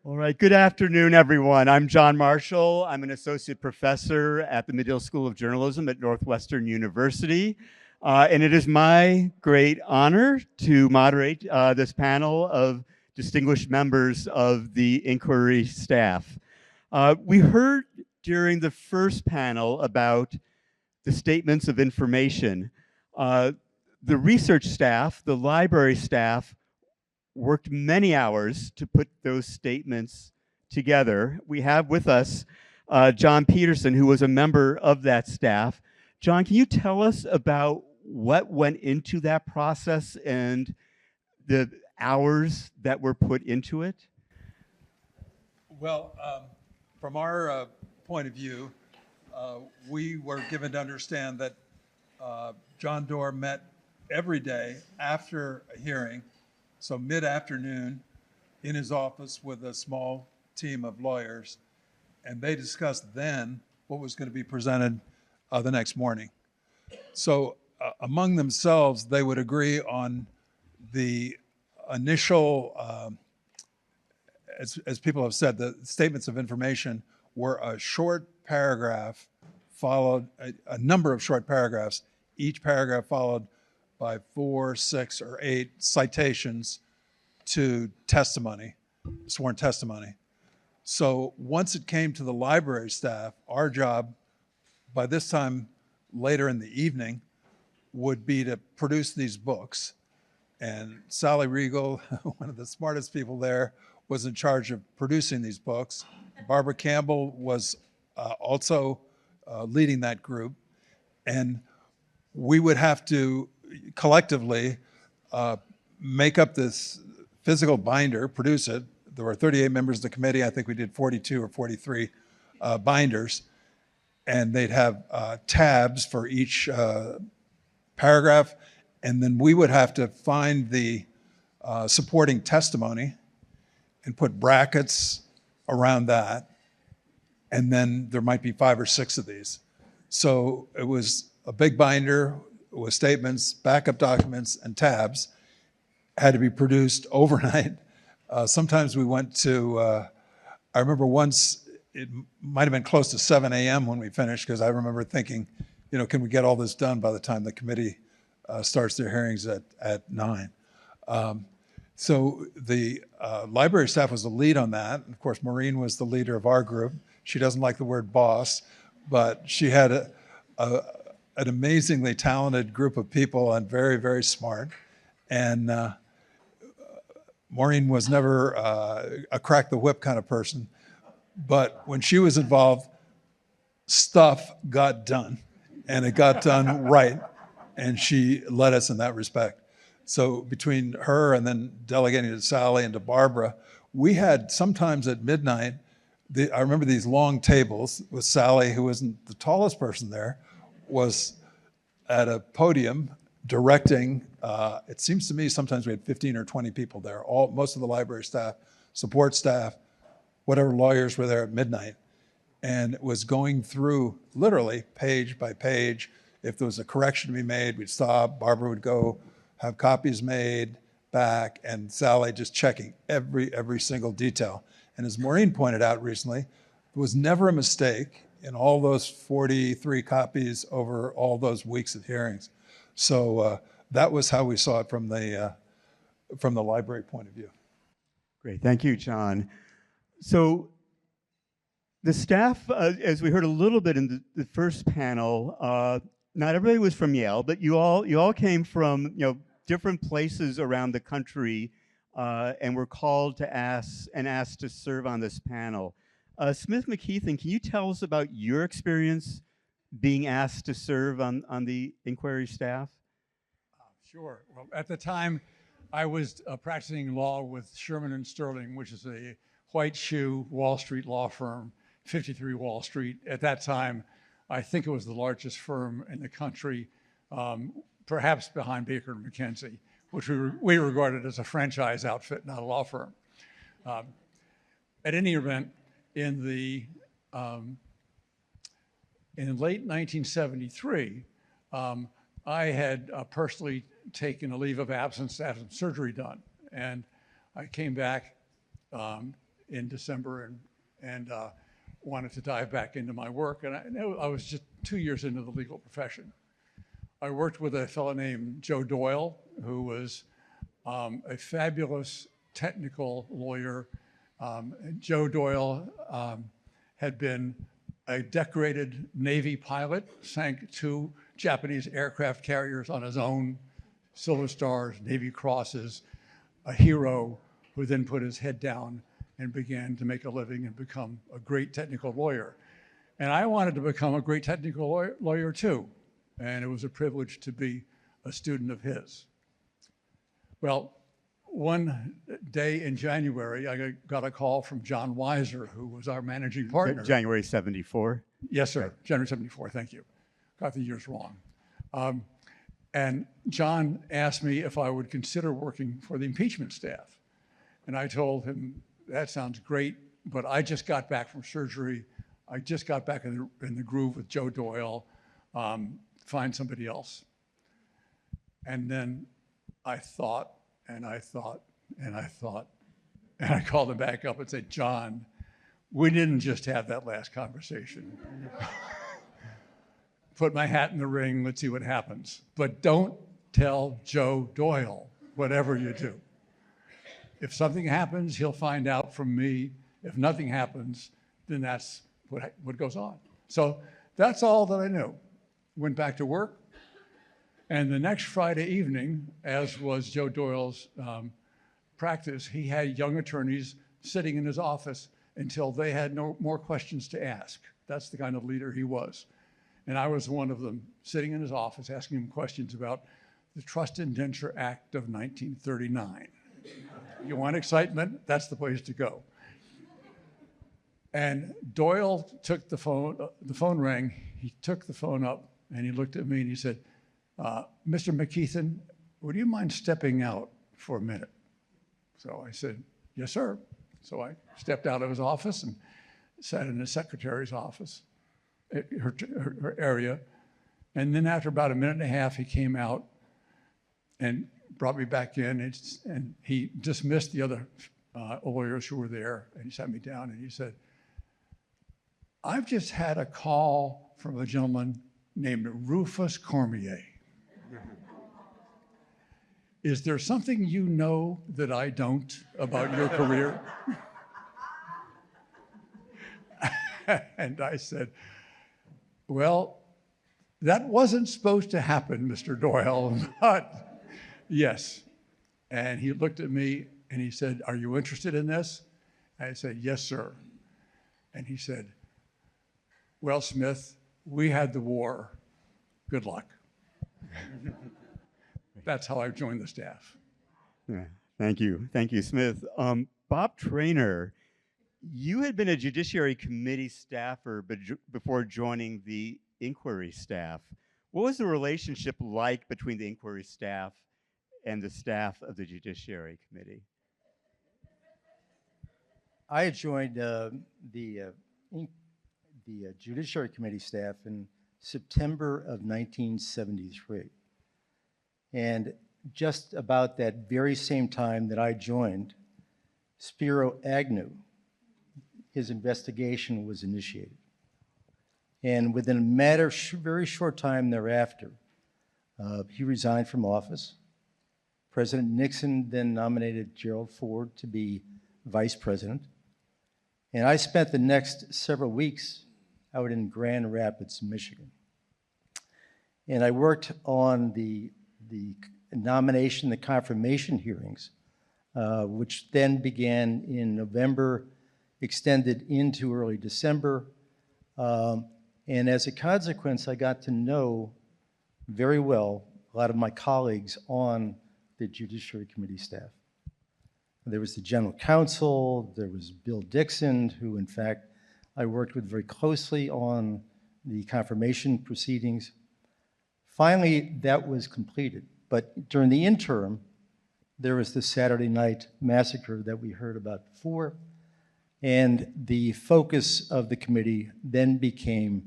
All right, good afternoon, everyone. I'm John Marshall. I'm an associate professor at the Medill School of Journalism at Northwestern University. And it is my great honor to moderate this panel of distinguished members of the inquiry staff. We heard during the first panel about the statements of information. The research staff, the library staff, worked many hours to put those statements together. We have with us John Peterson, who was a member of that staff. John, can you tell us about what went into that process and the hours that were put into it? Well, from our point of view, we were given to understand that John Doerr met every day after a hearing, so mid-afternoon, in his office with a small team of lawyers, and they discussed then what was going to be presented the next morning. So among themselves, they would agree on the initial, as people have said, the statements of information were a short paragraph followed, a number of short paragraphs, each paragraph followed by 4, 6, or 8 citations to testimony, sworn testimony. So once it came to the library staff, our job by this time later in the evening would be to produce these books. And Sally Riegel, one of the smartest people there, was in charge of producing these books. Barbara Campbell was also leading that group. And we would have to collectively make up this physical binder, produce it. There were 38 members of the committee. I think we did 42 or 43 binders. And they'd have tabs for each paragraph. And then we would have to find the supporting testimony and put brackets around that. And then there might be 5 or 6 of these. So it was a big binder with statements, backup documents, and tabs. Had to be produced overnight. Sometimes we went to, I remember once, it might have been close to 7 a.m. when we finished, because I remember thinking, you know, can we get all this done by the time the committee starts their hearings at 9? So the library staff was the lead on that. Of course, Maureen was the leader of our group. She doesn't like the word boss, but she had an amazingly talented group of people and very, very smart. And Maureen was never a crack the whip kind of person, but when she was involved, stuff got done, and it got done right, and she led us in that respect. So between her and then delegating to Sally and to Barbara, we had sometimes at midnight, I remember these long tables with Sally, who wasn't the tallest person there, was at a podium directing. It seems to me sometimes we had 15 or 20 people there, most of the library staff, support staff, whatever lawyers were there at midnight. And it was going through literally page by page. If there was a correction to be made, we'd stop. Barbara would go have copies made back, and Sally just checking every single detail. And as Maureen pointed out recently, there was never a mistake in all those 43 copies over all those weeks of hearings. So that was how we saw it from the library point of view. Great, thank you, John. So the staff, as we heard a little bit in the first panel, not everybody was from Yale, but you all came from different places around the country, and were called to asked to serve on this panel. Smith McKeithen, can you tell us about your experience being asked to serve on the inquiry staff? Sure. Well, at the time, I was practicing law with Sherman and Sterling, which is a white shoe Wall Street law firm, 53 Wall Street. At that time, I think it was the largest firm in the country, perhaps behind Baker & McKenzie, which we regarded as a franchise outfit, not a law firm. At any event, in late 1973, I had personally taken a leave of absence to have some surgery done. And I came back in December and wanted to dive back into my work. And I was just 2 years into the legal profession. I worked with a fellow named Joe Doyle, who was a fabulous technical lawyer. Joe Doyle had been a decorated Navy pilot, sank 2 Japanese aircraft carriers on his own, Silver Stars, Navy Crosses, a hero who then put his head down and began to make a living and become a great technical lawyer. And I wanted to become a great technical lawyer too. And it was a privilege to be a student of his. Well, one day in January, I got a call from John Weiser, who was our managing partner. January 74. Yes, sir. January 74, thank you. Got the years wrong. And John asked me if I would consider working for the impeachment staff. And I told him, that sounds great, but I just got back from surgery. I just got back in the groove with Joe Doyle. Find somebody else. And then I thought, and I thought, and I thought, and I called him back up and said, John, we didn't just have that last conversation. Put my hat in the ring, let's see what happens. But don't tell Joe Doyle, whatever you do. If something happens, he'll find out from me. If nothing happens, then that's what goes on. So that's all that I knew. Went back to work. And the next Friday evening, as was Joe Doyle's practice, he had young attorneys sitting in his office until they had no more questions to ask. That's the kind of leader he was. And I was one of them, sitting in his office asking him questions about the Trust Indenture Act of 1939. You want excitement? That's the place to go. And Doyle took the phone rang, he took the phone up and he looked at me and he said, Mr. McKeithen, would you mind stepping out for a minute? So I said, yes, sir. So I stepped out of his office and sat in his secretary's office, her area. And then after about a minute and a half, he came out and brought me back in, and he dismissed the other lawyers who were there, and he sat me down and he said, I've just had a call from a gentleman named Rufus Cormier. Is there something you know that I don't about your career? And I said, well, that wasn't supposed to happen, Mr. Doyle, but yes. And he looked at me and he said, are you interested in this? I said, yes, sir. And he said, well, Smith, we had the war. Good luck. That's how I joined the staff. Yeah, thank you. Thank you, Smith. Bob Traynor, you had been a Judiciary Committee staffer before joining the inquiry staff. What was the relationship like between the inquiry staff and the staff of the Judiciary Committee? I had joined the Judiciary Committee staff in September of 1973. And just about that very same time that I joined, Spiro Agnew, his investigation was initiated. And within a very short time thereafter, he resigned from office. President Nixon then nominated Gerald Ford to be vice president. And I spent the next several weeks out in Grand Rapids, Michigan. And I worked on the nomination, the confirmation hearings, which then began in November, extended into early December. And as a consequence, I got to know very well a lot of my colleagues on the Judiciary Committee staff. There was the General Counsel, there was Bill Dixon, who in fact I worked with very closely on the confirmation proceedings. Finally, that was completed. But during the interim, there was the Saturday night massacre that we heard about before. And the focus of the committee then became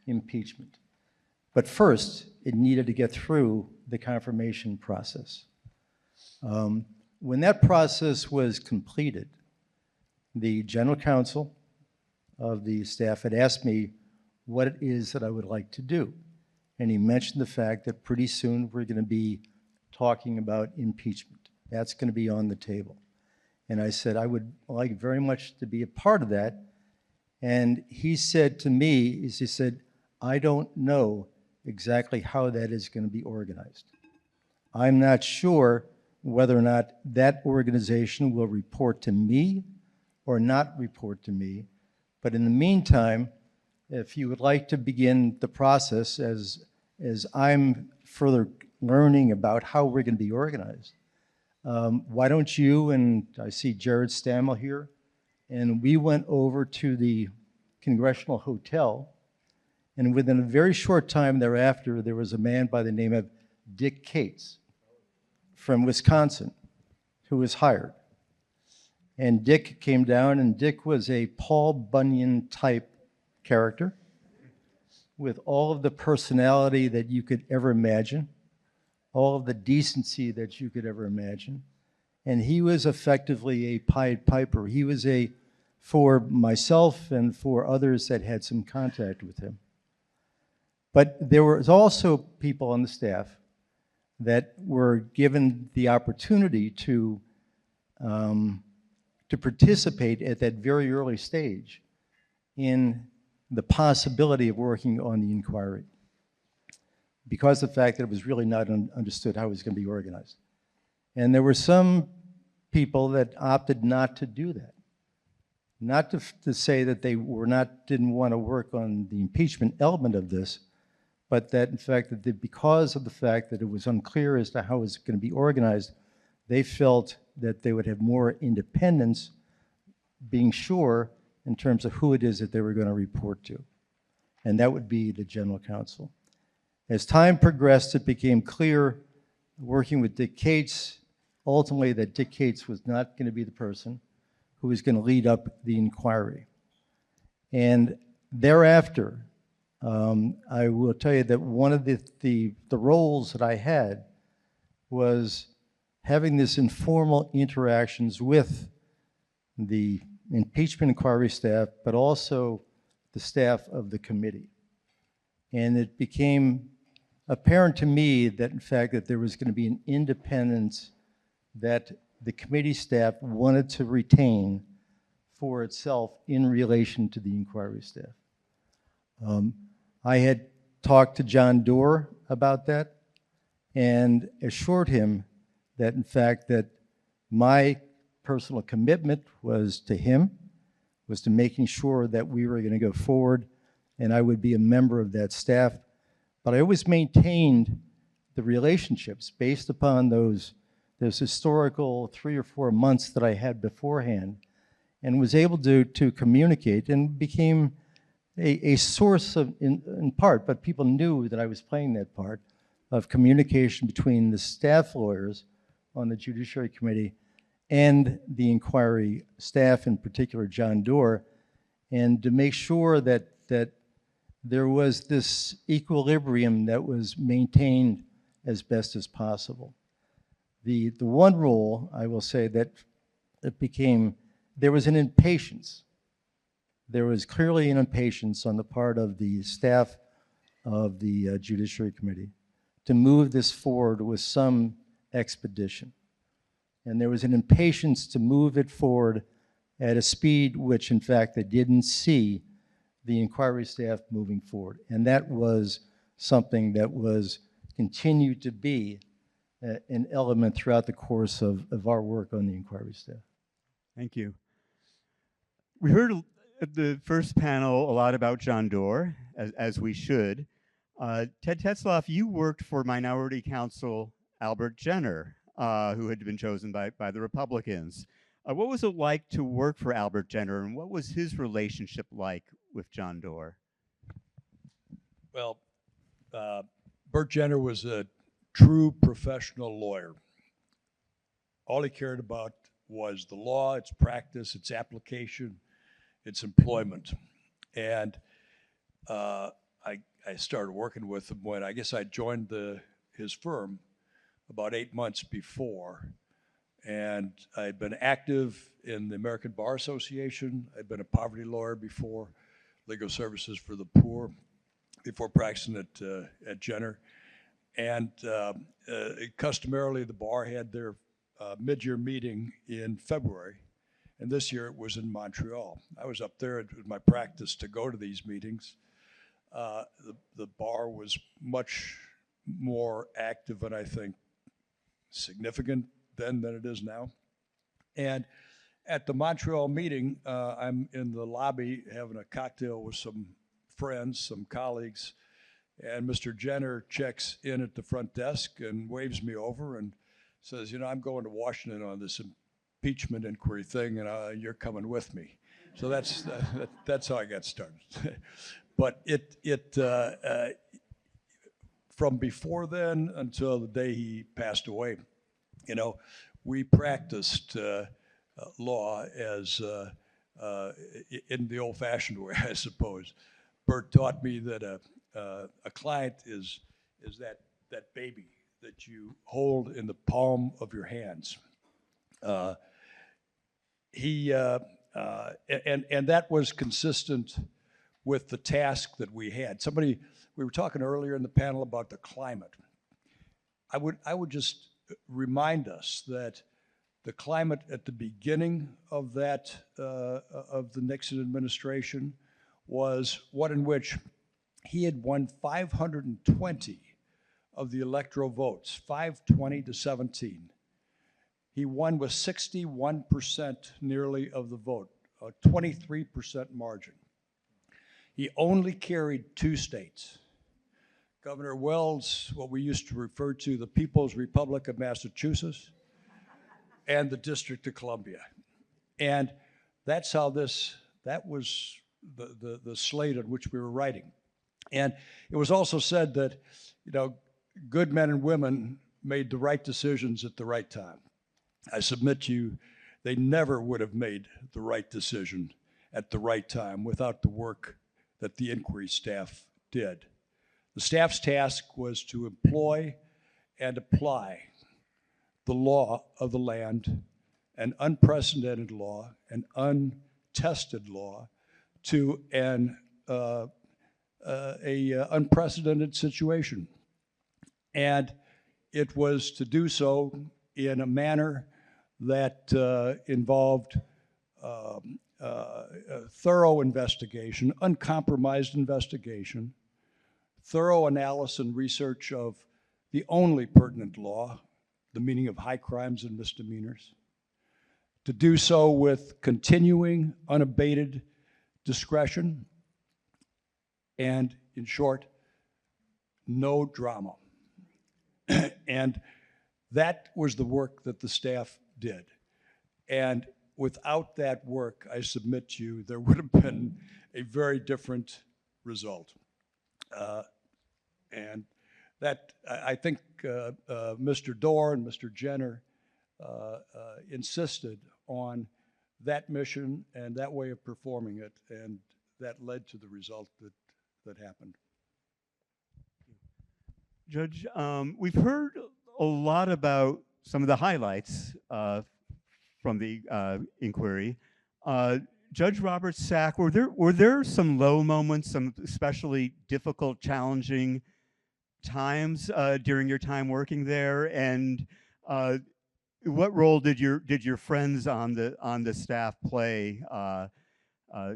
impeachment. But first, it needed to get through the confirmation process. When that process was completed, the general counsel of the staff had asked me what it is that I would like to do. And he mentioned the fact that pretty soon we're going to be talking about impeachment. That's going to be on the table. And I said, I would like very much to be a part of that. And he said to me, he said, I don't know exactly how that is going to be organized. I'm not sure whether or not that organization will report to me or not report to me. But in the meantime, if you would like to begin the process as I'm further learning about how we're going to be organized, why don't you, and I see Jared Stammel here, and we went over to the Congressional Hotel, and within a very short time thereafter, there was a man by the name of Dick Cates from Wisconsin who was hired. And Dick came down, and Dick was a Paul Bunyan type character with all of the personality that you could ever imagine, all of the decency that you could ever imagine. And he was effectively a Pied Piper. He was for myself and for others that had some contact with him. But there was also people on the staff that were given the opportunity to participate at that very early stage in the possibility of working on the inquiry, because of the fact that it was really not understood how it was going to be organized. And there were some people that opted not to do that. Not to say that they didn't want to work on the impeachment element of this, but that in fact that because of the fact that it was unclear as to how it was going to be organized, they felt that they would have more independence, being sure in terms of who it is that they were going to report to. And that would be the general counsel. As time progressed, it became clear, working with Dick Cates, ultimately that Dick Cates was not going to be the person who was going to lead up the inquiry. And thereafter, I will tell you that one of the roles that I had was having this informal interactions with the impeachment inquiry staff, but also the staff of the committee. And it became apparent to me that in fact that there was going to be an independence that the committee staff wanted to retain for itself in relation to the inquiry staff. I had talked to John Doerr about that and assured him that in fact that my personal commitment was to him, was to making sure that we were going to go forward and I would be a member of that staff. But I always maintained the relationships based upon those historical 3 or 4 months that I had beforehand, and was able to communicate and became a source of, in part, but people knew that I was playing that part, of communication between the staff lawyers on the Judiciary Committee and the inquiry staff, in particular John Doerr, and to make sure that there was this equilibrium that was maintained as best as possible. The one rule, I will say, that it became, there was an impatience. There was clearly an impatience on the part of the staff of the Judiciary Committee to move this forward with some expedition. And there was an impatience to move it forward at a speed which, in fact, they didn't see the inquiry staff moving forward. And that was something that was continued to be an element throughout the course of our work on the inquiry staff. Thank you. We heard at the first panel a lot about John Doerr, as we should. Ted Tetzlaff, you worked for Minority Counsel Albert Jenner, who had been chosen by the Republicans. What was it like to work for Albert Jenner, and what was his relationship like with John Doerr? Well, Bert Jenner was a true professional lawyer. All he cared about was the law, its practice, its application, its employment. And I started working with him when I guess I joined his firm about 8 months before. And I'd been active in the American Bar Association. I'd been a poverty lawyer before, legal services for the poor, before practicing at Jenner. And customarily, the bar had their mid-year meeting in February. And this year it was in Montreal. I was up there. It was my practice to go to these meetings. The bar was much more active and I think significant then than it is now. And at the Montreal meeting, I'm in the lobby having a cocktail with some friends, some colleagues, and Mr. Jenner checks in at the front desk and waves me over and says, you know, I'm going to Washington on this impeachment inquiry thing, and you're coming with me. So that's how I got started. But from before then until the day he passed away, you know, we practiced law as in the old-fashioned way, I suppose. Bert taught me that a client is that baby that you hold in the palm of your hands. And that was consistent with the task that we had. We were talking earlier in the panel about the climate. I would just remind us that the climate at the beginning of that, of the Nixon administration was one in which he had won 520 of the electoral votes, 520 to 17. He won with 61% nearly of the vote, a 23% margin. He only carried 2 states. Governor Wells, what we used to refer to the People's Republic of Massachusetts, and the District of Columbia. And that's how that was the slate on which we were writing. And it was also said that, you know, good men and women made the right decisions at the right time. I submit to you, they never would have made the right decision at the right time without the work that the inquiry staff did. The staff's task was to employ and apply the law of the land, an unprecedented law, an untested law, to an unprecedented situation. And it was to do so in a manner that involved thorough investigation, uncompromised investigation, thorough analysis and research of the only pertinent law, the meaning of high crimes and misdemeanors, to do so with continuing, unabated discretion, and in short, no drama. And that was the work that the staff did. And without that work, I submit to you, there would have been a very different result. And that, I think Mr. Doar and Mr. Jenner insisted on that mission and that way of performing it, and that led to the result that happened. Judge, we've heard a lot about some of the highlights from the inquiry. Judge Robert Sack, were there some low moments, some especially difficult, challenging times during your time working there? And what role did your friends on the staff play,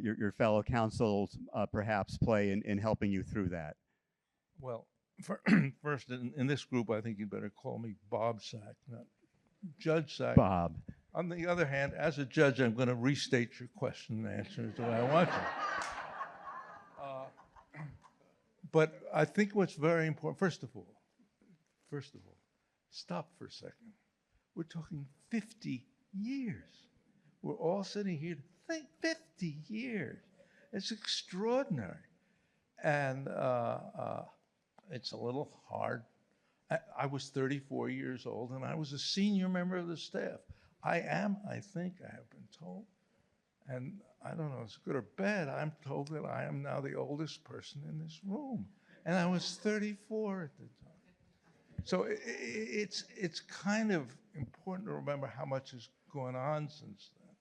your fellow counsels perhaps play in helping you through that? Well, first, in this group, I think you'd better call me Bob Sack, not Judge Sack. Bob. On the other hand, as a judge, I'm going to restate your question and answer it the way I want you. But I think what's very important, first of all, stop for a second. We're talking 50 years. We're all sitting here to think 50 years. It's extraordinary. And it's a little hard. I was 34 years old, and I was a senior member of the staff. I think, I have been told, and I don't know if it's good or bad, I'm told that I am now the oldest person in this room. And I was 34 at the time. So it's kind of important to remember how much has gone on since then.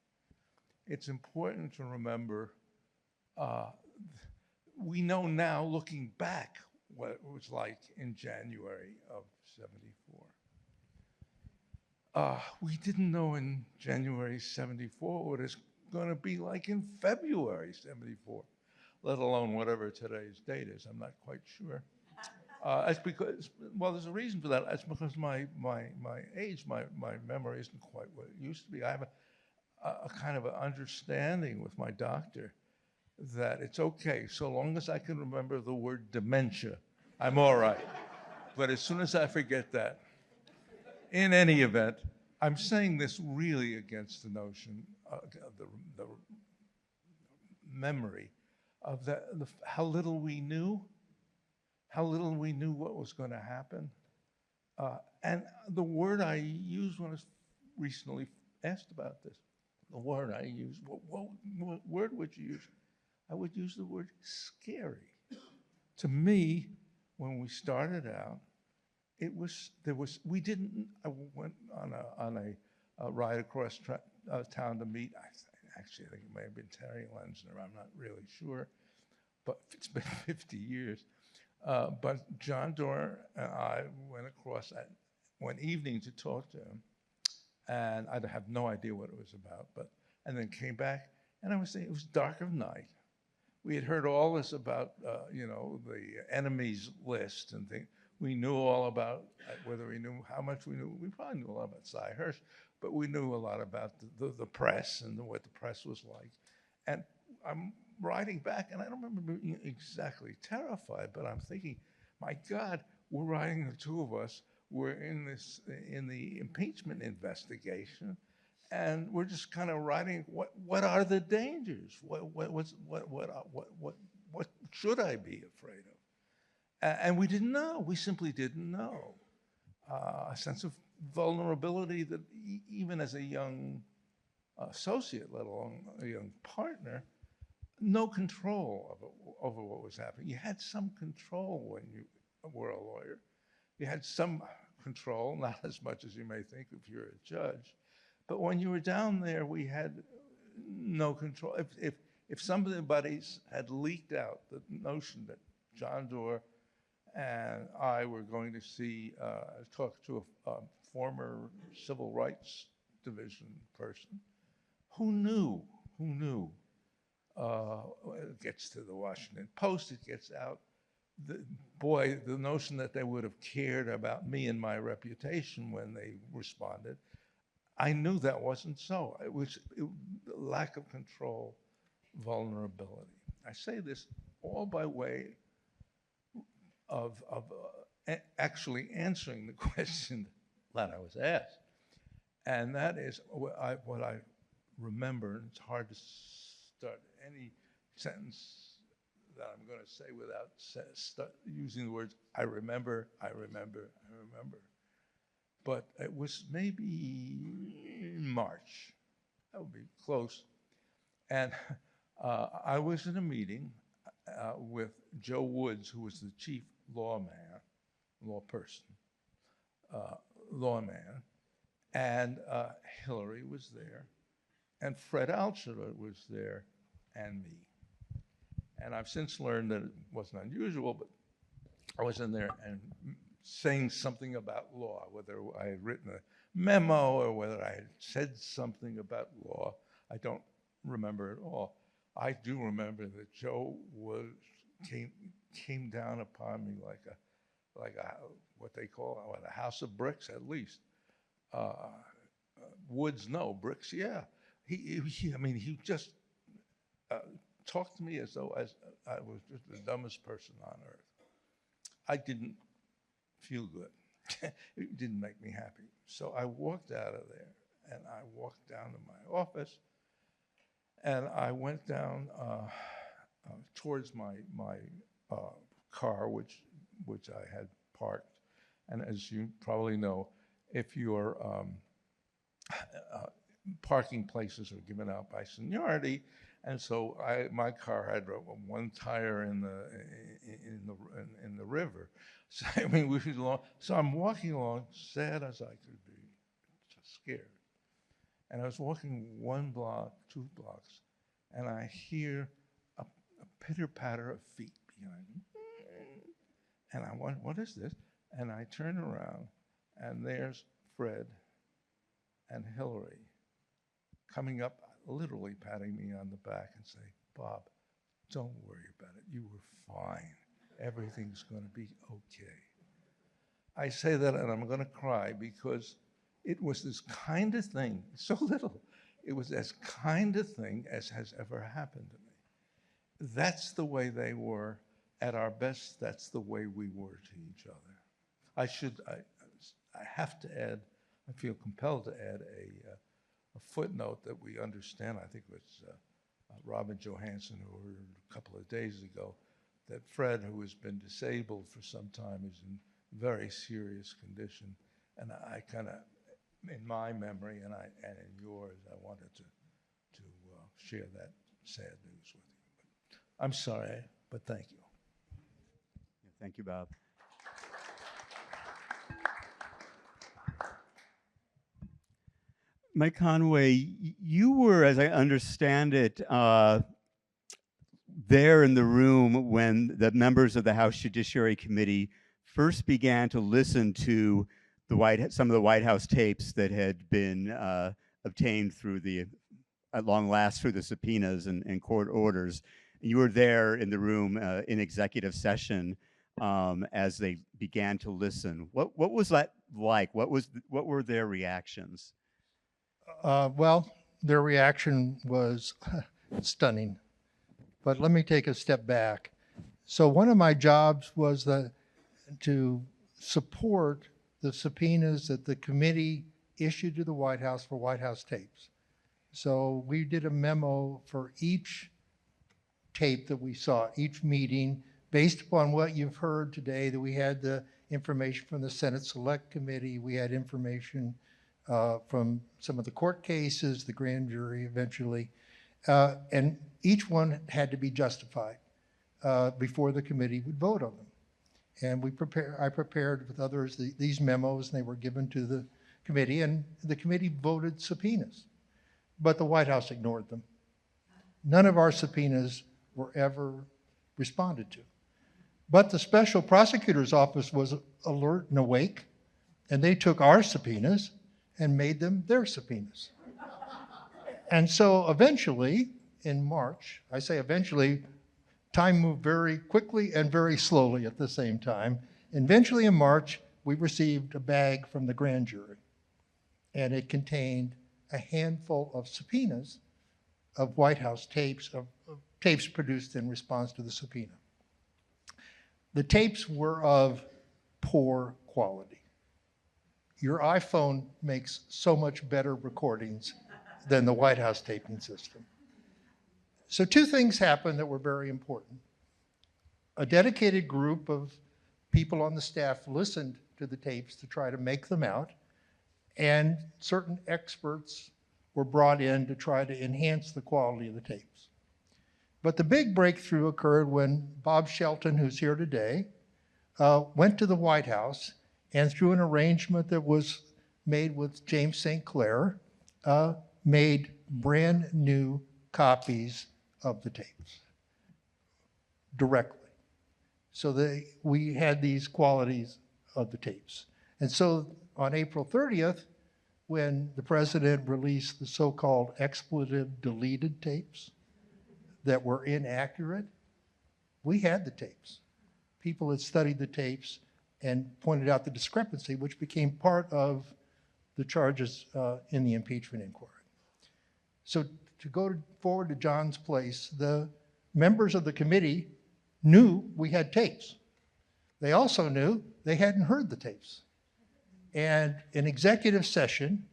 It's important to remember, we know now, looking back, what it was like in January of '74. We didn't know in January '74 what it's going to be like in February '74, let alone whatever today's date is. I'm not quite sure. That's because, well, there's a reason for that. That's because my age, my memory isn't quite what it used to be. I have a kind of an understanding with my doctor that it's okay, so long as I can remember the word dementia, I'm all right. But as soon as I forget that, in any event, I'm saying this really against the notion of the memory of how little we knew what was going to happen. And the word I used when I was recently asked about this, the word I used, what word would you use? I would use the word scary. To me, when we started out, we didn't, I went on a ride across town to meet, actually I think it may have been Terry Lenzner, I'm not really sure, but it's been 50 years. But John Doerr and I went across that one evening to talk to him, and I have no idea what it was about, and then came back, and I was saying it was dark of night. We had heard all this about, the enemies list and things. We knew all about, whether we knew how much we knew, we probably knew a lot about Cy Hirsch, but we knew a lot about the press and what the press was like. And I'm riding back, and I don't remember being exactly terrified, but I'm thinking, my God, we're riding, the two of us, we're in the impeachment investigation, and we're just kind of riding. What are the dangers? What should I be afraid of? And we didn't know. We simply didn't know. A sense of vulnerability that even as a young associate, let alone a young partner, no control over what was happening. You had some control when you were a lawyer. You had some control, not as much as you may think if you're a judge. But when you were down there, we had no control. If somebody had leaked out the notion that John Doerr and I were going to talk to a former Civil Rights Division person, who knew? It gets to the Washington Post, it gets out. The notion that they would have cared about me and my reputation when they responded, I knew that wasn't so. It was lack of control, vulnerability. I say this all by way of actually answering the question that I was asked. And that is what I remember, and it's hard to start any sentence that I'm going to say without using the words, I remember. But it was maybe in March, that would be close. And I was in a meeting with Joe Woods, who was the chief lawman, and Hillary was there, and Fred Altshuler was there, and me. And I've since learned that it wasn't unusual, but I was in there and saying something about law, whether I had written a memo or whether I had said something about law. I don't remember at all. I do remember that Joe came down upon me like a what they call a house of bricks, at least. Woods, no. Bricks, yeah. He just talked to me as though I was just the dumbest person on earth. I didn't feel good. It didn't make me happy. So I walked out of there, and I walked down to my office, and I went down towards my car, which I had parked. And as you probably know, if your parking places are given out by seniority, And so my car had one tire in the river. So I mean, we was long. So I'm walking along, sad as I could be, just scared. And I was walking 1 block, 2 blocks, and I hear a pitter patter of feet behind me. And I went, what is this? And I turn around, and there's Fred and Hillary coming up, literally patting me on the back and say, Bob, don't worry about it. You were fine. Everything's going to be okay. I say that and I'm going to cry because it was this kind of thing, so little. It was as kind of thing as has ever happened to me. That's the way they were. At our best, that's the way we were to each other. I have to add, I feel compelled to add a footnote that we understand. I think it was Robin Johansson, who heard a couple of days ago, that Fred, who has been disabled for some time, is in very serious condition. And I kind of, in my memory and in yours, I wanted to share that sad news with you. But I'm sorry, but thank you. Thank you, Bob. Mike Conway, you were, as I understand it, there in the room when the members of the House Judiciary Committee first began to listen to some of the White House tapes that had been obtained through at long last through the subpoenas and court orders. You were there in the room in executive session as they began to listen. What was that like? What were their reactions? Well, their reaction was stunning. But let me take a step back. So one of my jobs was to support the subpoenas that the committee issued to the White House for White House tapes. So we did a memo for each tape that we saw, each meeting, based upon what you've heard today, that we had the information from the Senate Select Committee, we had information from some of the court cases, the grand jury eventually, and each one had to be justified before the committee would vote on them. And I prepared with others these memos, and they were given to the committee, and the committee voted subpoenas. But the White House ignored them. None of our subpoenas were ever responded to. But the special prosecutor's office was alert and awake, and they took our subpoenas and made them their subpoenas. And so eventually, in March, I say eventually, time moved very quickly and very slowly at the same time. Eventually in March, we received a bag from the grand jury, and it contained a handful of subpoenas of White House tapes, of tapes produced in response to the subpoena. The tapes were of poor quality. Your iPhone makes so much better recordings than the White House taping system. So 2 things happened that were very important. A dedicated group of people on the staff listened to the tapes to try to make them out, and certain experts were brought in to try to enhance the quality of the tapes. But the big breakthrough occurred when Bob Shelton, who's here today, went to the White House, and through an arrangement that was made with James St. Clair, made brand new copies of the tapes directly. So we had these qualities of the tapes. And so on April 30th, when the president released the so-called expletive deleted tapes that were inaccurate, we had the tapes. People had studied the tapes and pointed out the discrepancy, which became part of the charges in the impeachment inquiry. So to go forward to John's place, the members of the committee knew we had tapes. They also knew they hadn't heard the tapes. And in executive session,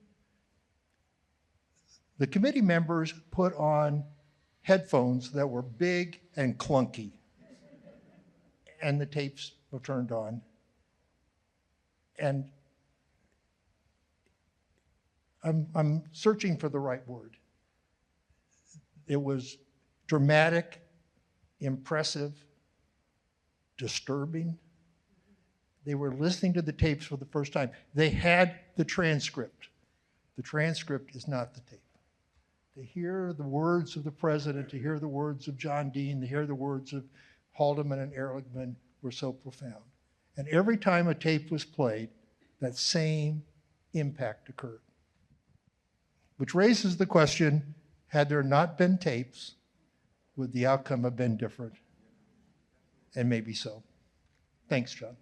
the committee members put on headphones that were big and clunky, and the tapes were turned on. And I'm searching for the right word. It was dramatic, impressive, disturbing. They were listening to the tapes for the first time. They had the transcript. The transcript is not the tape. To hear the words of the president, to hear the words of John Dean, to hear the words of Haldeman and Ehrlichman were so profound. And every time a tape was played, that same impact occurred. Which raises the question, had there not been tapes, would the outcome have been different? And maybe so. Thanks, John.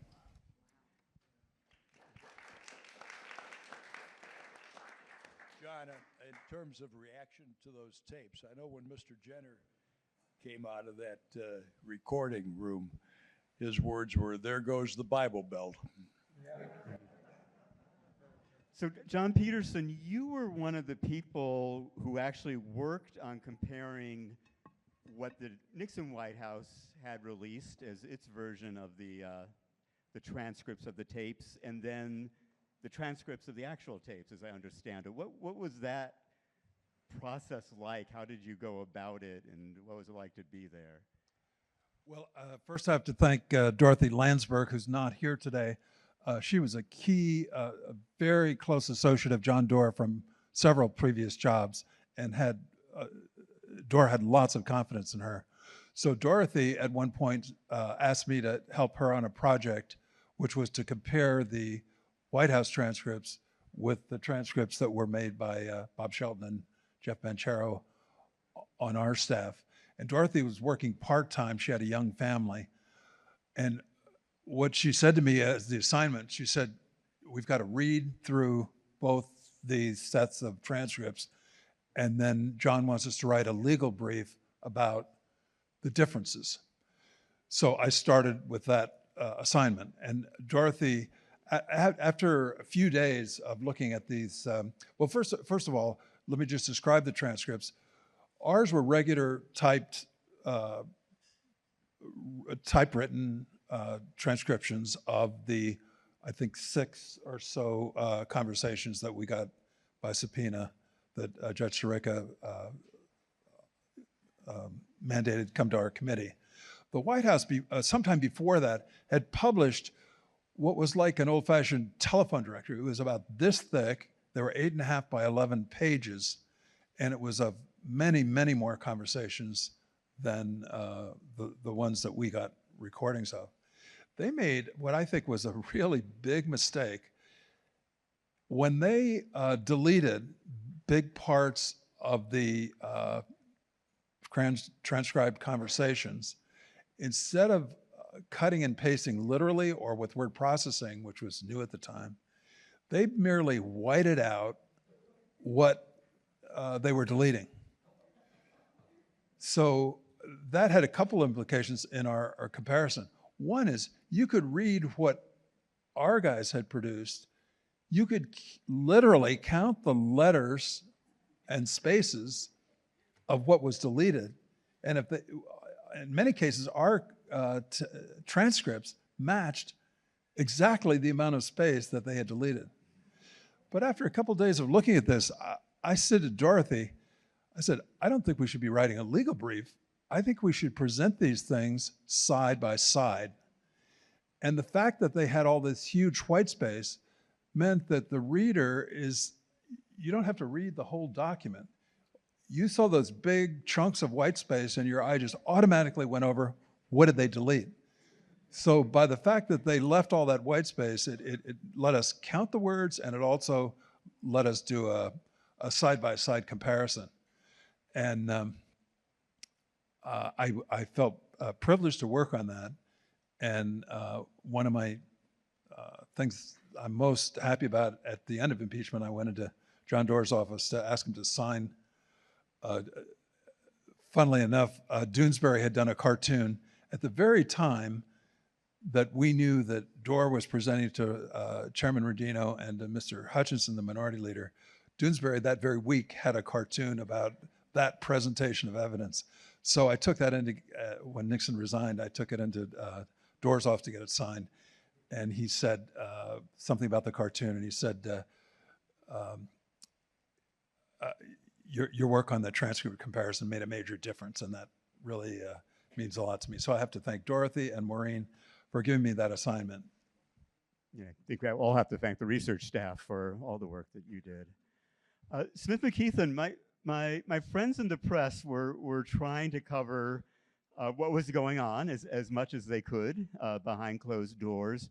John, in terms of reaction to those tapes, I know when Mr. Jenner came out of that recording room, his words were, "There goes the Bible Belt." So, John Peterson, you were one of the people who actually worked on comparing what the Nixon White House had released as its version of the transcripts of the tapes, and then the transcripts of the actual tapes, as I understand it. What was that process like? How did you go about it, and what was it like to be there? Well, first I have to thank Dorothy Landsberg, who's not here today. She was a key, a very close associate of John Doerr from several previous jobs, and Doerr had lots of confidence in her. So Dorothy, at one point, asked me to help her on a project, which was to compare the White House transcripts with the transcripts that were made by Bob Shelton and Jeff Banchero on our staff. And Dorothy was working part-time. She had a young family. And what she said to me as the assignment, she said, we've got to read through both these sets of transcripts, and then John wants us to write a legal brief about the differences. So I started with that assignment. And Dorothy, after a few days of looking at these, well, first of all, let me just describe the transcripts. Ours were regular typewritten transcriptions of the, I think, 6 or so conversations that we got by subpoena that Judge Sirica mandated come to our committee. The White House, sometime before that, had published what was like an old-fashioned telephone directory. It was about this thick. There were 8.5 by 11 pages, and it was of many, many more conversations than the ones that we got recordings of. They made what I think was a really big mistake. When they deleted big parts of the transcribed conversations, instead of cutting and pasting literally or with word processing, which was new at the time, they merely whited out what they were deleting. So that had a couple implications in our comparison. One is you could read what our guys had produced. You could literally count the letters and spaces of what was deleted. And if in many cases, our transcripts matched exactly the amount of space that they had deleted. But after a couple of days of looking at this, I said to Dorothy, I said, I don't think we should be writing a legal brief. I think we should present these things side by side. And the fact that they had all this huge white space meant that the reader you don't have to read the whole document. You saw those big chunks of white space and your eye just automatically went over, what did they delete? So by the fact that they left all that white space, it let us count the words, and it also let us do a side-by-side comparison. And I felt privileged to work on that. And one of my things I'm most happy about at the end of impeachment, I went into John Doerr's office to ask him to sign. Funnily enough, Doonesbury had done a cartoon at the very time that we knew that Doerr was presenting to Chairman Rodino and Mr. Hutchinson, the minority leader. Doonesbury that very week had a cartoon about that presentation of evidence. So I took that into, when Nixon resigned, I took it into Doerr's office to get it signed. And he said something about the cartoon, and he said, your work on the transcript comparison made a major difference, and really means a lot to me. So I have to thank Dorothy and Maureen for giving me that assignment. Yeah, I think we all have to thank the research staff for all the work that you did. Smith McKeithen, my friends in the press were trying to cover what was going on as much as they could behind closed doors.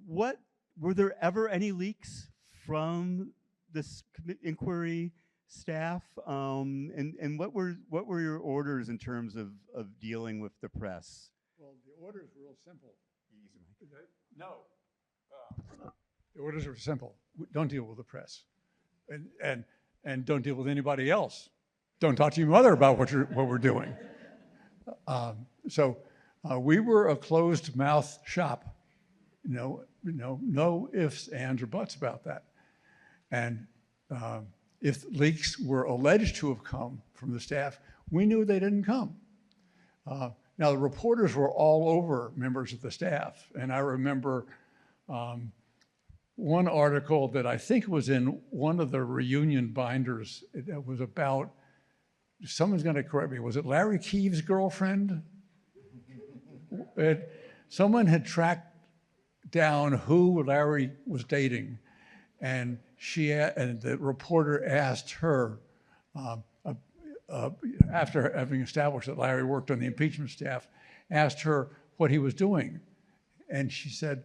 What were there ever any leaks from this inquiry staff? And what were your orders in terms of dealing with the press? Well, the orders were real simple. No. The orders were simple. Don't deal with the press. And don't deal with anybody else. Don't talk to your mother about what we're doing. So we were a closed mouth shop. No ifs, ands, or buts about that. And if leaks were alleged to have come from the staff, we knew they didn't come. Now, the reporters were all over members of the staff. And I remember one article that I think was in one of the reunion binders. It was about, someone's going to correct me, was it Larry Keeves' girlfriend? Someone had tracked down who Larry was dating. And the reporter asked her, after having established that Larry worked on the impeachment staff, asked her what he was doing. And she said,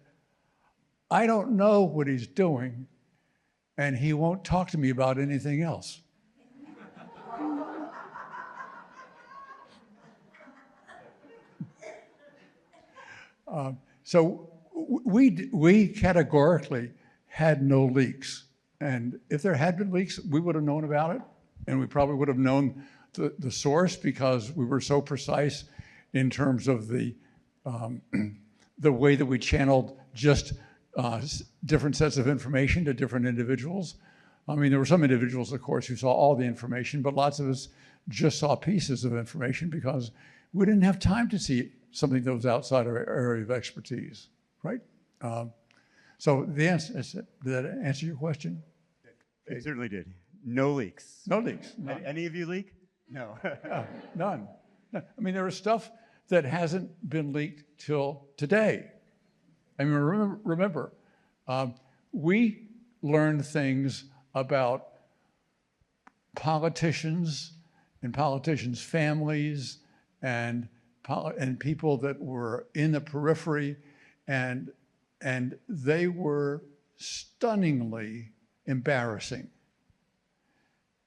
I don't know what he's doing, and he won't talk to me about anything else. So we categorically had no leaks. And if there had been leaks, we would have known about it. And we probably would have known the source, because we were so precise in terms of the way that we channeled just different sets of information to different individuals. I mean, there were some individuals, of course, who saw all the information, but lots of us just saw pieces of information because we didn't have time to see something that was outside our area of expertise, right? So the answer, did that answer your question? It certainly did. No leaks. No leaks. None. Any of you leak? No. None. I mean, there was stuff that hasn't been leaked till today. I mean, remember, we learned things about politicians and politicians' families and people that were in the periphery, and they were stunningly embarrassing.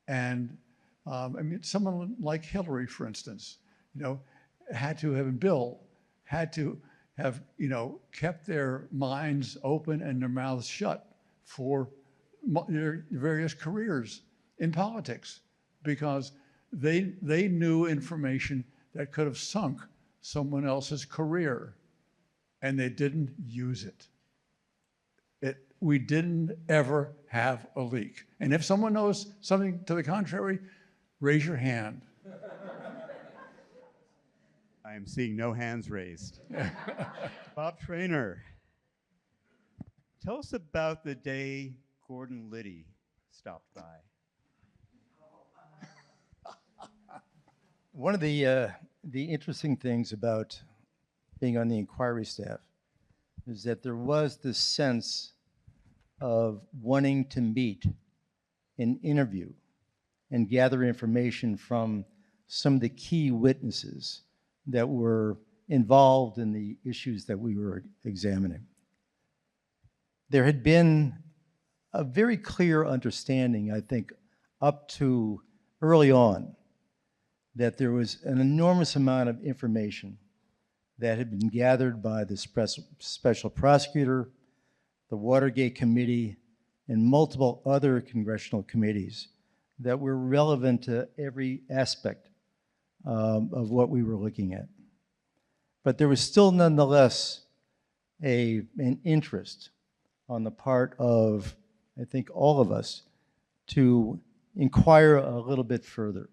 And I mean, someone like Hillary, for instance, had to have kept their minds open and their mouths shut for their various careers in politics, because they knew information that could have sunk someone else's career, and they didn't use it. We didn't ever have a leak. And if someone knows something to the contrary, raise your hand. I am seeing no hands raised. Bob Traynor, tell us about the day Gordon Liddy stopped by. One of the interesting things about being on the inquiry staff is that there was this sense of wanting to meet and interview and gather information from some of the key witnesses that were involved in the issues that we were examining. There had been a very clear understanding, I think, up to early on, that there was an enormous amount of information that had been gathered by the special prosecutor, the Watergate Committee, and multiple other congressional committees that were relevant to every aspect of what we were looking at. But there was still nonetheless an interest on the part of, I think, all of us to inquire a little bit further.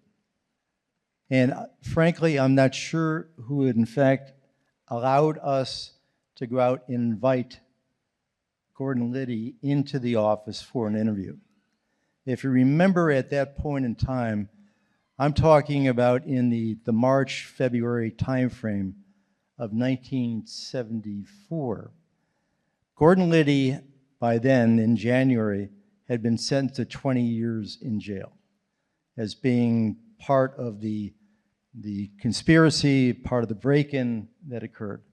And frankly, I'm not sure who had in fact allowed us to go out and invite Gordon Liddy into the office for an interview. If you remember, at that point in time, I'm talking about in the March, February timeframe of 1974. Gordon Liddy, by then, in January, had been sentenced to 20 years in jail as being part of the conspiracy, part of the break-in that occurred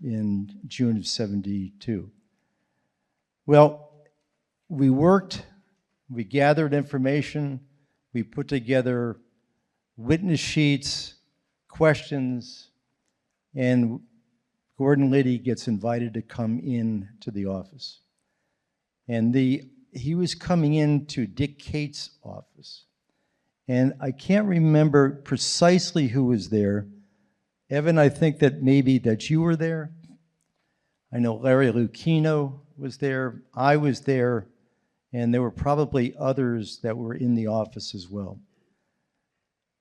in June of '72. Well, we worked, we gathered information, we put together witness sheets, questions, and Gordon Liddy gets invited to come in to the office. And he was coming into Dick Cates' office. And I can't remember precisely who was there. Evan, I think that maybe that you were there. I know Larry Lucchino was there. I was there. And there were probably others that were in the office as well.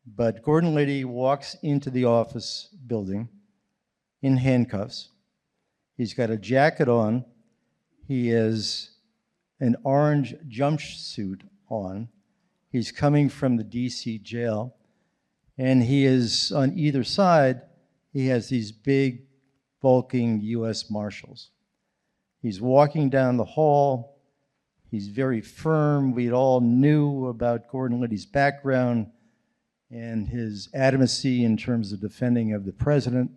But Gordon Liddy walks into the office building in handcuffs. He's got a jacket on. He has an orange jumpsuit on. He's coming from the DC jail. And he is, on either side, he has these big, bulking US Marshals. He's walking down the hall. He's very firm. We all knew about Gordon Liddy's background and his adamancy in terms of defending of the president.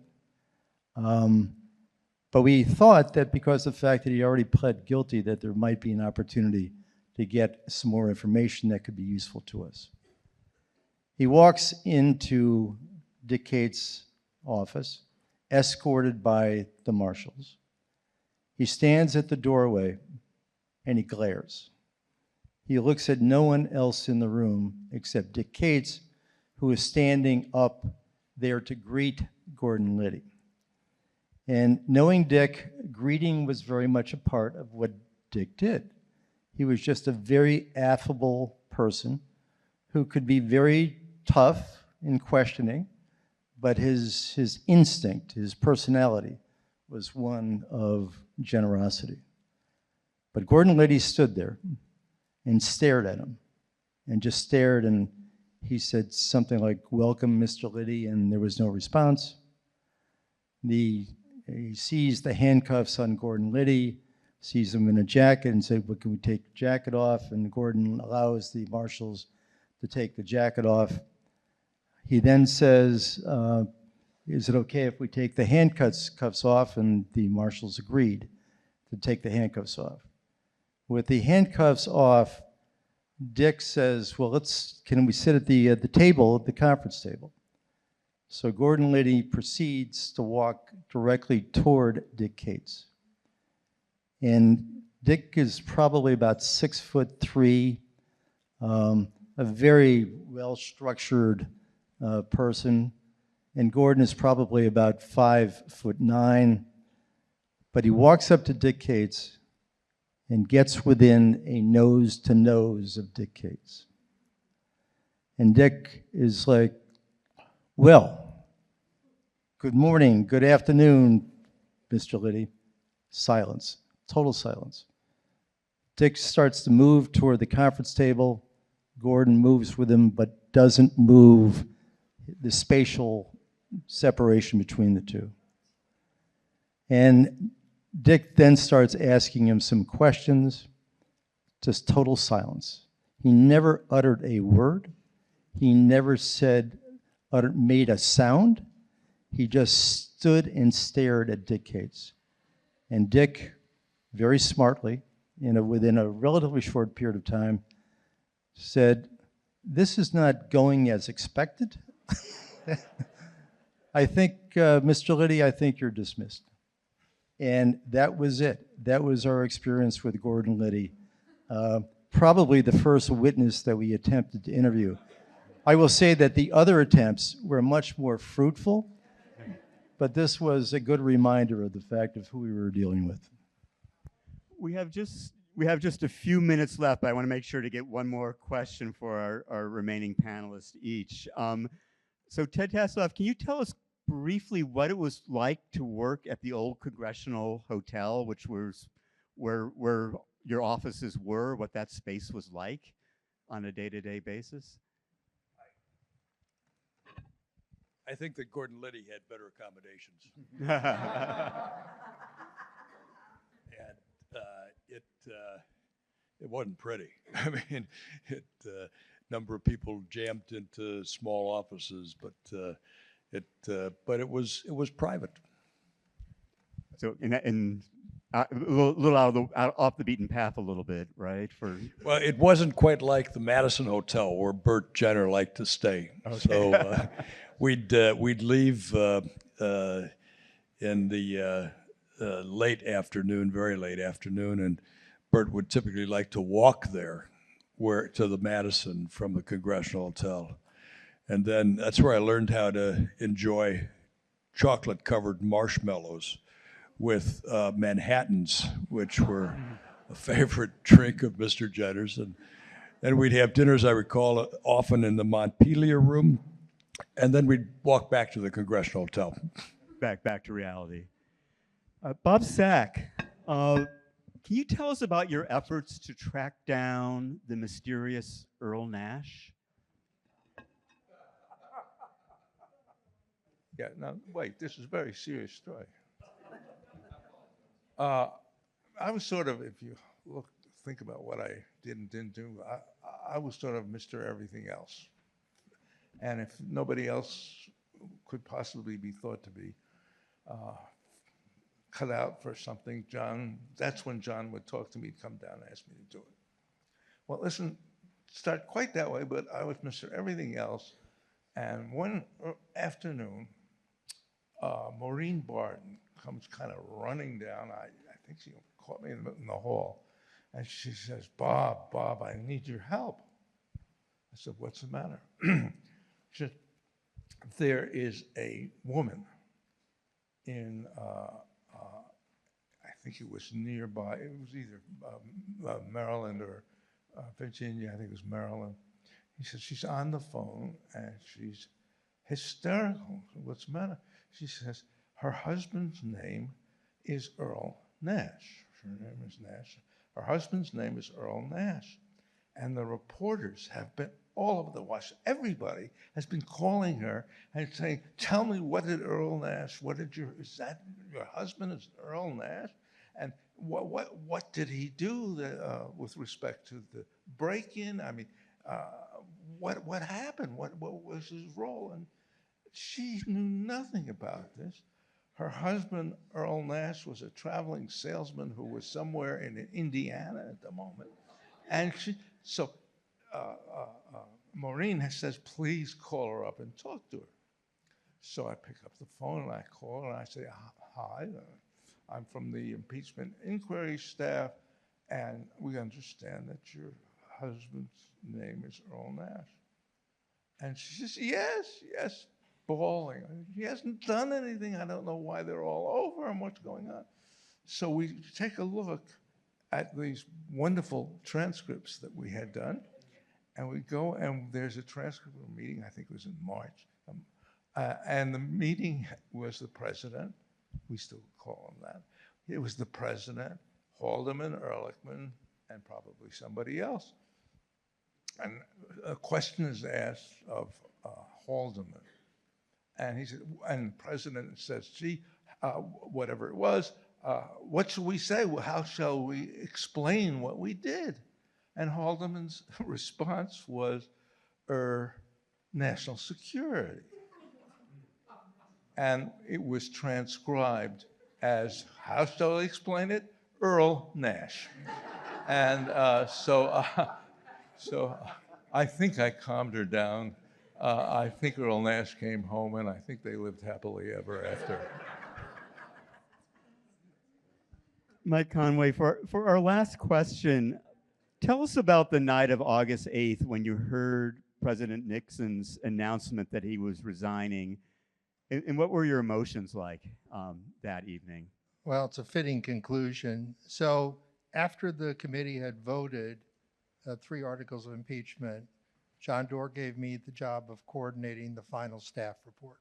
But we thought that because of the fact that he already pled guilty, that there might be an opportunity to get some more information that could be useful to us. He walks into Dick Cates' office, escorted by the marshals. He stands at the doorway and he glares. He looks at no one else in the room except Dick Cates, who is standing up there to greet Gordon Liddy. And knowing Dick, greeting was very much a part of what Dick did. He was just a very affable person who could be very tough in questioning, but his instinct, his personality, was one of generosity. But Gordon Liddy stood there and stared at him, and just stared, and he said something like, "Welcome, Mr. Liddy," and there was no response. He sees the handcuffs on Gordon Liddy, sees him in a jacket, and said, "Well, can we take the jacket off?" And Gordon allows the marshals to take the jacket off. He then says, "Is it okay if we take the handcuffs off?" And the marshals agreed to take the handcuffs off. With the handcuffs off, Dick says, "Well, can we sit at the table, at the conference table?" So Gordon Liddy proceeds to walk directly toward Dick Cates. And Dick is probably about 6'3", a very well-structured person. And Gordon is probably about 5'9". But he walks up to Dick Cates and gets within a nose-to-nose of Dick Cates. And Dick is like, "Well, good morning, good afternoon, Mr. Liddy." Silence, total silence. Dick starts to move toward the conference table. Gordon moves with him, but doesn't move the spatial separation between the two. And Dick then starts asking him some questions, just total silence. He never uttered a word. He never made a sound. He just stood and stared at Dick Cates. And Dick, very smartly, within a relatively short period of time, said, "This is not going as expected. I think, Mr. Liddy, I think you're dismissed." And that was it. That was our experience with Gordon Liddy. Probably the first witness that we attempted to interview. I will say that the other attempts were much more fruitful, but this was a good reminder of the fact of who we were dealing with. We have just a few minutes left, but I want to make sure to get one more question for our remaining panelists each. So Ted Tassoff, can you tell us briefly what it was like to work at the old Congressional Hotel, which was where your offices were, what that space was like on a day-to-day basis? I I think that Gordon Liddy had better accommodations. And it wasn't pretty. I mean, number of people jammed into small offices, but it was private. So, a little off the beaten path a little bit, right? Well, it wasn't quite like the Madison Hotel where Burt Jenner liked to stay. So we'd leave in the late afternoon, very late afternoon, and Burt would typically like to walk there, to the Madison from the Congressional Hotel, and then that's where I learned how to enjoy chocolate-covered marshmallows with Manhattans, which were a favorite drink of Mr. Jenner's. And then we'd have dinners, I recall, often in the Montpelier room, and then we'd walk back to the Congressional Hotel. Back to reality. Bob Sack, can you tell us about your efforts to track down the mysterious Earl Nash? Yeah, now, wait, this is a very serious story. I was sort of, if you think about what I did and didn't do, I was sort of Mr. Everything Else. And if nobody else could possibly be thought to be cut out for something, that's when John would talk to me, come down and ask me to do it. Well, listen, start quite that way, but I was Mr. Everything Else. And one afternoon, Maureen Barton comes kind of running down. I think she caught me in the hall. And she says, Bob, I need your help. I said, what's the matter? She said, there is a woman in, I think it was nearby. It was either Maryland or Virginia. I think it was Maryland. He said, she's on the phone and she's hysterical. What's the matter? She says, her husband's name is Earl Nash. Her name is Nash. Her husband's name is Earl Nash. And the reporters have been all over the Washington. Everybody has been calling her and saying, tell me, what did Earl Nash, is that your husband is Earl Nash? And what did he do with respect to the break-in? I mean, what happened? What was his role? And she knew nothing about this. Her husband, Earl Nash, was a traveling salesman who was somewhere in Indiana at the moment. And Maureen says, please call her up and talk to her. So I pick up the phone and I call her and I say, hi, I'm from the impeachment inquiry staff, and we understand that your husband's name is Earl Nash. And she says, yes, bawling. He hasn't done anything. I don't know why they're all over him. What's going on? So we take a look at these wonderful transcripts that we had done, and we go, and there's a transcript of a meeting, I think it was in March, and the meeting was the president. We still call him that. It was the president, Haldeman, Ehrlichman, and probably somebody else. And a question is asked of Haldeman. And he said, and the president says, gee, whatever it was, what shall we say? How shall we explain what we did? And Haldeman's response was, national security. And it was transcribed as, how shall I explain it? Earl Nash. And so I think I calmed her down. I think Earl Nash came home, and I think they lived happily ever after. Mike Conway, for our last question, tell us about the night of August 8th when you heard President Nixon's announcement that he was resigning, and what were your emotions like that evening? Well, it's a fitting conclusion. So after the committee had voted 3 articles of impeachment, John Doerr gave me the job of coordinating the final staff report.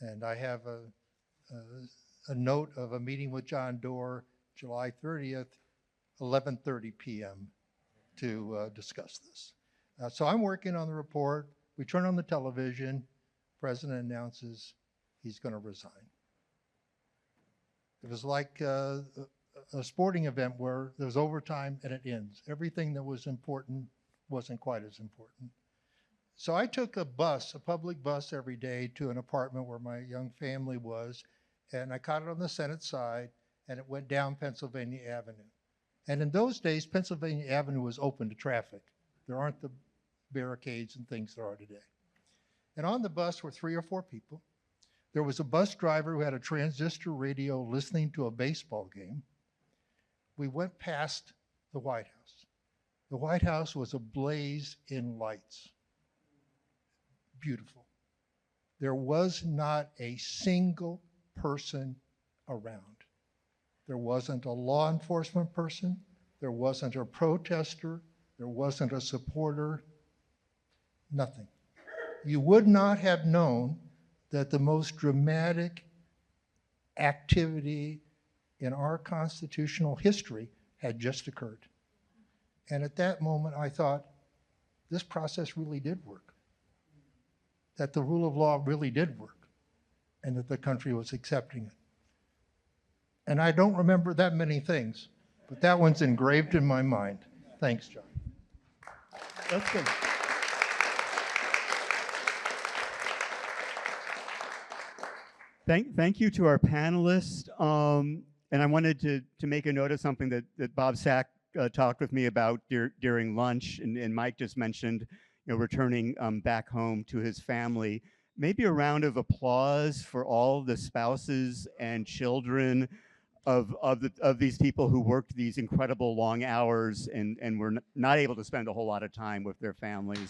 And I have a note of a meeting with John Doerr, July 30th, 11:30 p.m. to discuss this. So I'm working on the report. We turn on the television. president announces he's going to resign. It was like a sporting event where there's overtime and it ends. Everything that was important wasn't quite as important. So I took a bus, a public bus every day to an apartment where my young family was, and I caught it on the Senate side, and it went down Pennsylvania Avenue. And in those days, Pennsylvania Avenue was open to traffic. There aren't the barricades and things there are today. And on the bus were 3 or 4 people. There was a bus driver who had a transistor radio listening to a baseball game. We went past the White House. The White House was ablaze in lights. Beautiful. There was not a single person around. There wasn't a law enforcement person. There wasn't a protester. There wasn't a supporter. Nothing. You would not have known that the most dramatic activity in our constitutional history had just occurred. And at that moment, I thought, this process really did work. That the rule of law really did work, and that the country was accepting it. And I don't remember that many things, but that one's engraved in my mind. Thanks, John. That's good. Thank you to our panelists. And I wanted to make a note of something that Bob Sack talked with me about during lunch, and Mike just mentioned, returning back home to his family. Maybe a round of applause for all the spouses and children of these people who worked these incredible long hours and were not able to spend a whole lot of time with their families.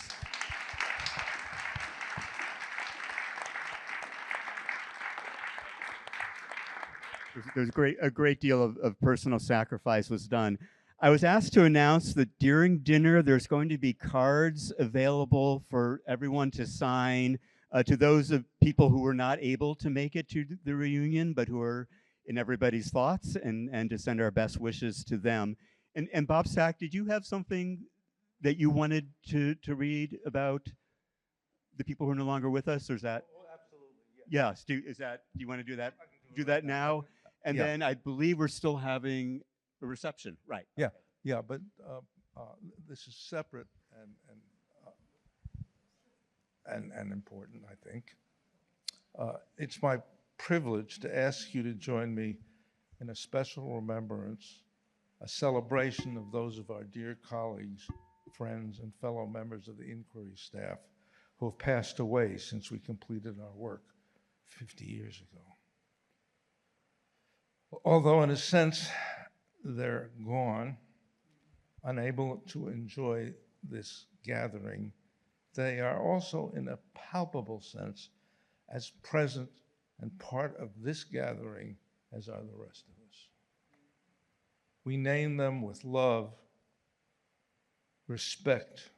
There's a great deal of personal sacrifice was done. I was asked to announce that during dinner, there's going to be cards available for everyone to sign, to those of people who were not able to make it to the reunion, but who are in everybody's thoughts, and to send our best wishes to them. And Bob Sack, did you have something that you wanted to read about the people who are no longer with us, or is that? Oh, absolutely. Yeah. Yes. Do you want to do that? Do that now? And Yeah. then I believe we're still having a reception, right? Yeah, but this is separate and important, I think. It's my privilege to ask you to join me in a special remembrance, a celebration of those of our dear colleagues, friends, and fellow members of the inquiry staff who have passed away since we completed our work 50 years ago. Although in a sense they're gone, unable to enjoy this gathering, they are also in a palpable sense as present and part of this gathering as are the rest of us. We name them with love, respect,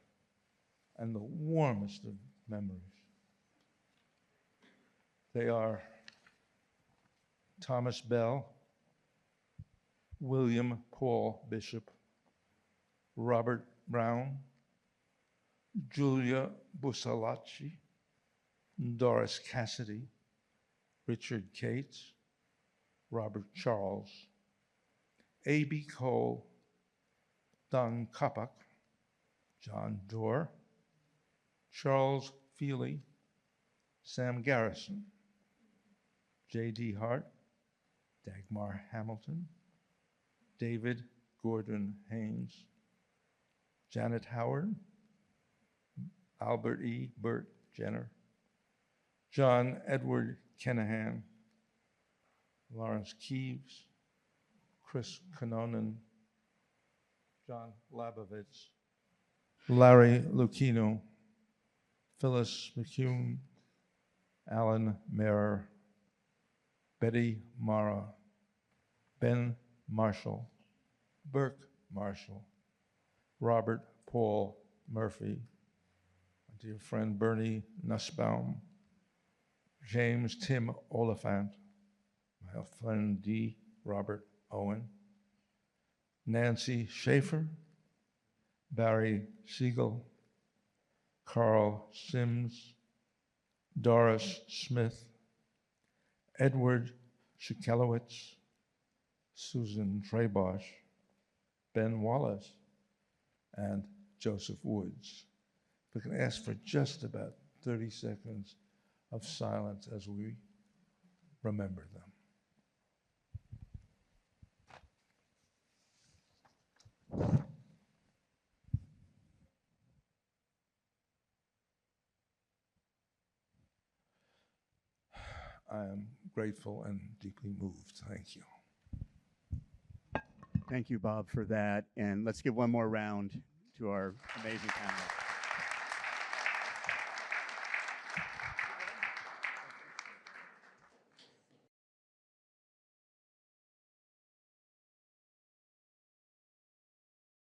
and the warmest of memories. They are Thomas Bell, William Paul Bishop, Robert Brown, Julia Busalacci, Doris Cassidy, Richard Cates, Robert Charles, A.B. Cole, Don Kapak, John Doerr, Charles Feely, Sam Garrison, J.D. Hart, Dagmar Hamilton, David Gordon Haynes, Janet Howard, Albert E. Burt Jenner, John Edward Kenahan, Lawrence Keeves, Chris Kononen, John Labovitz, Larry Lucchino, Phyllis McCune, Alan Mayer, Betty Mara, Ben Marshall, Burke Marshall, Robert Paul Murphy, my dear friend Bernie Nussbaum, James Tim Oliphant, my friend D. Robert Owen, Nancy Schaefer, Barry Siegel, Carl Sims, Doris Smith, Edward Shikelowitz, Susan Treybosh, Ben Wallace, and Joseph Woods. We can ask for just about 30 seconds of silence as we remember them. I am grateful and deeply moved. Thank you. Thank you, Bob, for that. And let's give one more round to our amazing panelists.